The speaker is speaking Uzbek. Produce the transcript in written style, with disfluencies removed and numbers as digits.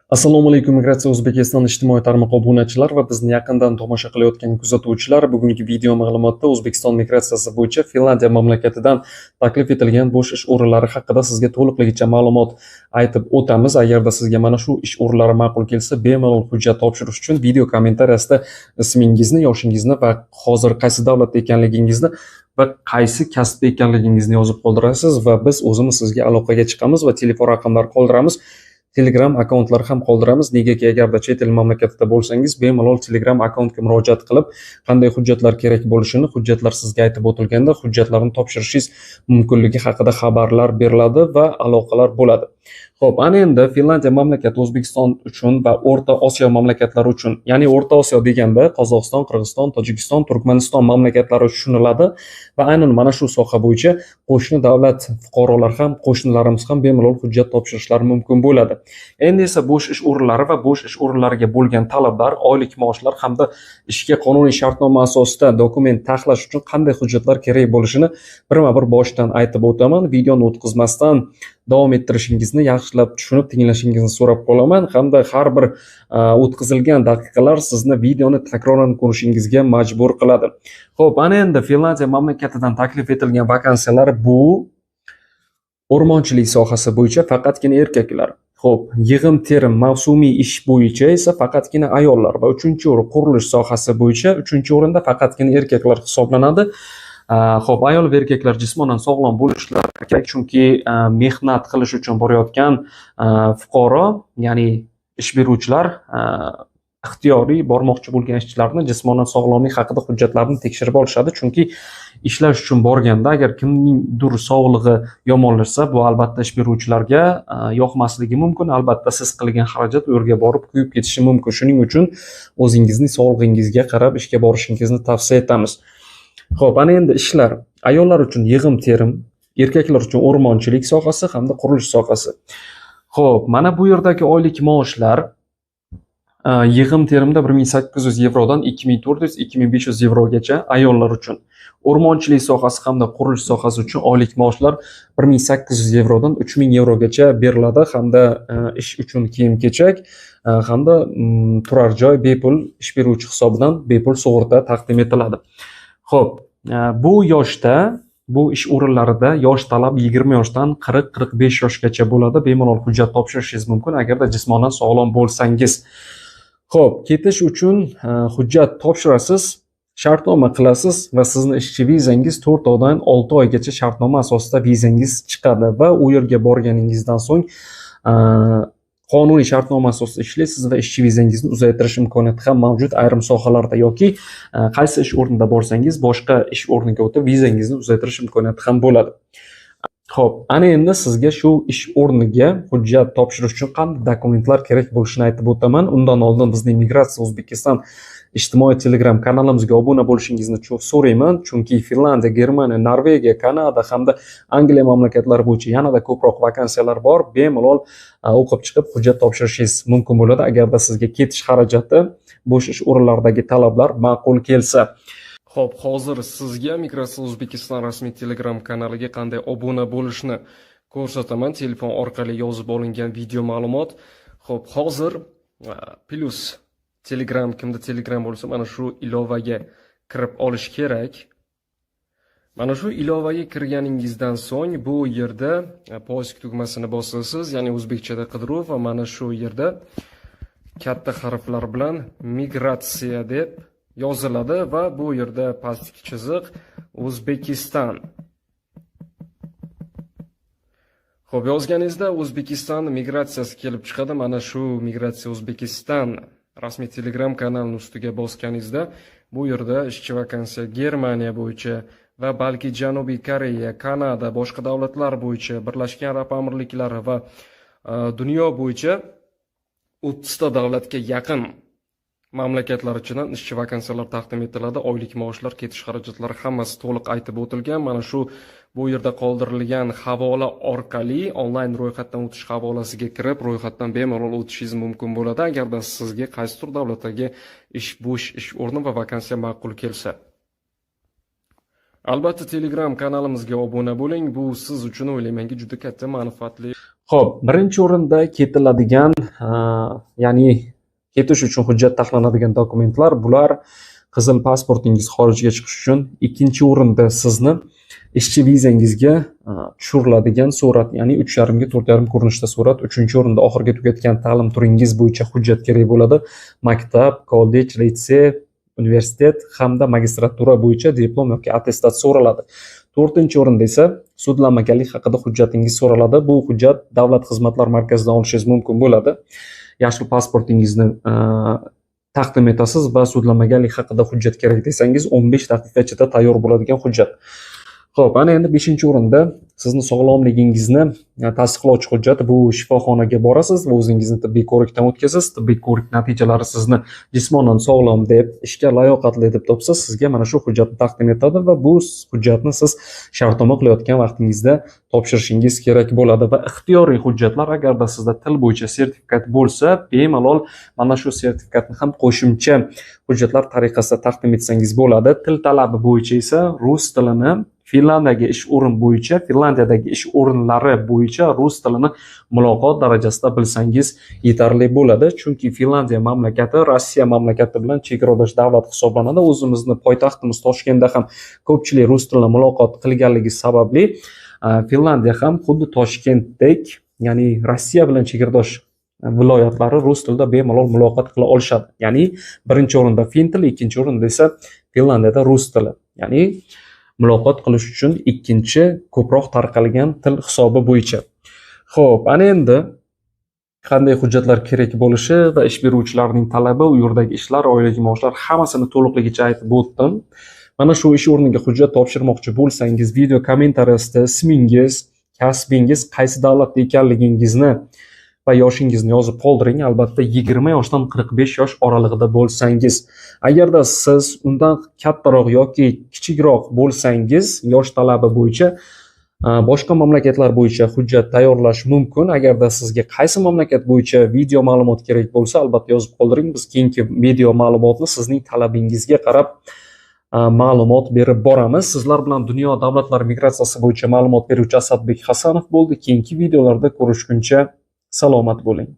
Assalomu alaykum, Migratsiya O'zbekiston ijtimoiy tarmoq obunachilar va bizni yaqindan tomosha qilayotgan kuzatuvchilar. Bugungi video ma'lumotda O'zbekiston migratsiyasi bo'yicha Finlandiya mamlakatidan taklif etilgan bo'sh ish o'rinlari haqida sizga to'liqligicha ma'lumot aytib o'tamiz. Agarda sizga mana shu ish o'rinlari ma'qul kelsa, bemalol hujjat topshirish uchun video kommentariyasida ismingizni, yoshingizni va hozir qaysi davlatda ekanligingizni va qaysi kasbda ekanligingizni yozib qoldirasiz va biz o'zimiz sizga aloqaga chiqamiz va telefon raqamlari qoldiramiz. Telegram akkauntlar ham qoldiramiz. Negaki agarda chet el mamlakatida bo'lsangiz, bemalol Telegram akkauntga murojaat qilib, qanday hujjatlar kerak bo'lishini, hujjatlar sizga aytib o'tilganda hujjatlarni topshirishingiz mumkinligi haqida xabarlar beriladi va aloqalar bo'ladi. Xo'p, ana endi Finlandiya mamlakati O'zbekiston uchun va O'rta Osiyo mamlakatlari uchun, ya'ni O'rta Osiyo deganda Qozog'iston, Qirg'iziston, Tojikiston, Turkmaniston mamlakatlari tushuniladi va aynan mana shu soha bo'yicha qo'shni davlat fuqarolar ham, qo'shnilarimiz ham bemalol hujjat topshirishlari mumkin bo'ladi. Endi esa bo'sh ish o'rinlari va bo'sh ish o'rinlariga bo'lgan talablar, oylik maoshlar hamda ishga qonuniy shartnoma asosida dokument taxlash uchun qanday hujjatlar kerak bo'lishini birma-bir boshdan aytib o'taman. Videoni o'tkazmasdan davom ettirishingizni yaxshilab tushunib tinglashingizni so'rab qolaman hamda har bir o'tkazilgan daqiqalar sizni videoni takroran ko'rishingizga majbur qiladi. Xo'p, ana endi Finlandiya mamlakatidan taklif etilgan vakansiyalar bu o'rmonchilik sohasi bo'yicha faqatgina erkaklar. Xo'p, yig'im-terim mavsumiy ish bo'yicha esa faqatgina ayollar va 3-o'rin qurilish sohasi bo'yicha 3-o'rinda faqatgina erkaklar hisoblanadi. Xo'p, ayol va erkaklar jismonan sog'lom bo'lishlari kerak, chunki mehnat qilish uchun borayotgan fuqaro, ya'ni ish beruvchilar ixtiyoriy bormoqchi bo'lgan ishchilarni jismonan sog'lomlik haqida hujjatlarini tekshirib olishadi, chunki ishlash uchun borganda agar kimningdir sog'lig'i yomonlashsa, bu albatta ish beruvchilarga yoqmasligi mumkin. Albatta siz qilgan xarajat u yerga borib kuyib ketishi mumkin. Shuning uchun o'zingizning sog'lig'ingizga qarab ishga borishingizni tavsiya etamiz. Xo'p, ana endi ishlar. Ayollar uchun yig'im-terim, erkaklar uchun o'rmonchilik sohasi hamda qurilish sohasi. Xo'p, mana bu yerdagi oylik maoshlar yig'im-terimda 1800 yevrodan 2400-2500 yevrogacha ayollar uchun. O'rmonchilik sohasi hamda qurilish sohasi uchun oylik maoshlar 1800 yevrodan 3000 yevrogacha beriladi hamda ish uchun kiyim-kechak hamda turar joy bepul ish beruvchi hisobidan bepul sug'urta taqdim etiladi. Xo'p, bu yoshda, bu ish o'rinlarida yosh talab 20 yoshdan 40-45 yoshgacha bo'ladi. Bemalol hujjat topshirishingiz mumkin agarda jismonan sog'lom bo'lsangiz. Xo'p, ketish uchun hujjat topshirasiz, shartnoma qilasiz va sizni ishchi vizangiz 4 oydan 6 oygacha shartnoma asosida vizangiz chiqadi va u yerga borganingizdan so'ng qonuniy shartnoma asosida ishlaysiz va ishchi vizangizni uzaytirish imkoniyati ham mavjud ayrim sohalarda yoki qaysi ish o'rnida borsangiz boshqa ish o'rniga o'tib vizangizni uzaytirish imkoniyati ham bo'ladi. Xo'p, ana endi sizga shu ish o'rniga hujjat topshirish uchun qanday dokumentlar kerak bo'lishini aytib o'taman. Undan oldin bizning Migratsiya O'zbekiston ijtimoiy Telegram kanalimizga obuna bo'lishingizni so'rayman, chunki Finlandiya, Germaniya, Norvegiya, Kanada hamda Angliya mamlakatlari bo'yicha yanada ko'proq vakansiyalar bor. Bemalol o'qib chiqib hujjat topshirishingiz mumkin bo'ladi agarda sizga ketish xarajati, bo'sh ish o'rinlaridagi talablar ma'qul kelsa. Xo'p, hozir sizga Migratsiya O'zbekiston rasmiy Telegram kanaliga qanday obuna bo'lishni ko'rsataman. Telefon orqali yozib olingan video ma'lumot. Xo'p, hozir plus Telegram, kimda Telegram bo'lsa, mana shu ilovaga kirib olish kerak. Mana shu ilovaga kirganingizdan so'ng bu yerda poisk tugmasini bosasiz, ya'ni o'zbekchada qidiruv va mana shu yerda katta harflar bilan migratsiya deb yoziladi va bu yerda pastki chiziq O'zbekiston. Xo'p, yozganingizda O'zbekiston migratsiyasi kelib chiqadi. Mana shu Migratsiya O'zbekiston rasmiy Telegram kanalining ustiga bosganingizda bu yerda ishchi vakansiya Germaniya bo'yicha va balki Janubiy Koreya, Kanada, boshqa davlatlar bo'yicha, Birlashgan Arab Amirliklari va dunyo bo'yicha 30 ta davlatga yaqin mamlakatlar ichidan ishchi vakansiyalar taqdim etiladi. Oylik maoshlar, ketish xarajatlari hammasi to'liq aytib o'tilgan. Mana shu bu yerda qoldirilgan havola orqali onlayn ro'yxatdan o'tish havolasiga kirib, ro'yxatdan bemalol o'tishingiz mumkin bo'ladi agarda sizga qaysidir davlatdagi bo'sh ish o'rni va vakansiya ma'qul kelsa. Albatta Telegram kanalimizga obuna bo'ling. Bu siz uchun o'ylaymanki juda katta manfaatli. Xo'p, birinchi o'rinda ketiladigan, ya'ni ketish uchun hujjat taxlanadigan dokumentlar bular qizil pasportingiz xorijga chiqish uchun. Ikkinchi o'rinda sizni ishchi vizangizga tushiriladigan surat, ya'ni 3,5 ga 4,5 ko'rinishda surat. Uchinchi o'rinda oxirgi tugatgan ta'lim turingiz bo'yicha hujjat kerak bo'ladi. Maktab, kollej, litsey, universitet hamda magistratura bo'yicha diplom yoki attestat so'raladi. To'rtinchi o'rinda esa sudlanmaganlik haqida hujjatingiz so'raladi. Bu hujjat Davlat xizmatlar markazidan olishingiz mumkin bo'ladi. Yashil pasportingizni taqdim etasiz va sudlanmaganlik haqida hujjat kerak desangiz 15 daqiqa ichida tayyor bo'ladigan hujjat. Xo'p, ana endi 5-o'rinda sizni sog'lomligingizni tasdiqlovchi hujjat. Bu shifoxonaga borasiz va o'zingizni tibbiy ko'rikdan o'tkazasiz. Tibbiy ko'rik natijalari sizni jismonan sog'lom deb, ishga layoqatli deb topsa, sizga mana shu hujjatni taqdim etadi va bu hujjatni siz shartnoma qilayotgan vaqtingizda topshirishingiz kerak bo'ladi. Va ixtiyoriy hujjatlar, agarda sizda til bo'yicha sertifikat bo'lsa, bemalol mana shu sertifikatni ham qo'shimcha hujjatlar tariqasida taqdim etsangiz bo'ladi. Til talabi bo'yicha esa rus tilini Finlandiyadagi ish o'rin bo'yicha, Finlandiyadagi ish o'rinlari bo'yicha rus tilini muloqot darajasida bilsangiz yetarli bo'ladi. Chunki Finlandiya mamlakati Rossiya mamlakati bilan chegaradosh davlat hisoblanadi. O'zimizni poytaxtimiz Toshkentda ham ko'pchilik rus tilini muloqot qilganligi sababli Finlandiya ham xuddi Toshkentdek, ya'ni Rossiya bilan chegaradosh viloyatlari rus tilida bemalol muloqot qila olishadi. Ya'ni birinchi o'rinda fin tili, ikkinchi o'rinda esa Finlandiyada rus tili. Ya'ni muloqot qilish uchun ikkinchi ko'proq tarqalgan til hisobi bo'yicha. Xo'p, ana endi qanday hujjatlar kerak bo'lishi va ish beruvchilarning talabi, u yerdagi ishlar, oilaviy maoshlar hammasini to'liqligicha aytib o'tdim. Mana shu ish o'rniga hujjat topshirmoqchi bo'lsangiz, video kommentariyasida ismingiz, kasbingiz, qaysi davlatda ekanligingizni va yoshingizni yozib qoldiring. Albatta 20 yoshdan 45 yosh oralig'ida bo'lsangiz. Agarda siz undan kattaroq yoki kichikroq bo'lsangiz, yosh talabi bo'yicha boshqa mamlakatlar bo'yicha hujjat tayyorlash mumkin. Agarda sizga qaysi mamlakat bo'yicha video ma'lumot kerak bo'lsa, albatta yozib qoldiring. Biz keyingi video ma'lumotni sizning talabingizga qarab ma'lumot berib boramiz. Sizlar bilan dunyo davlatlar migratsiyasi bo'yicha ma'lumot beruvchi Asadbek Hasanov bo'ldi. Keyingi videolarda ko'rishguncha salomat bo'ling.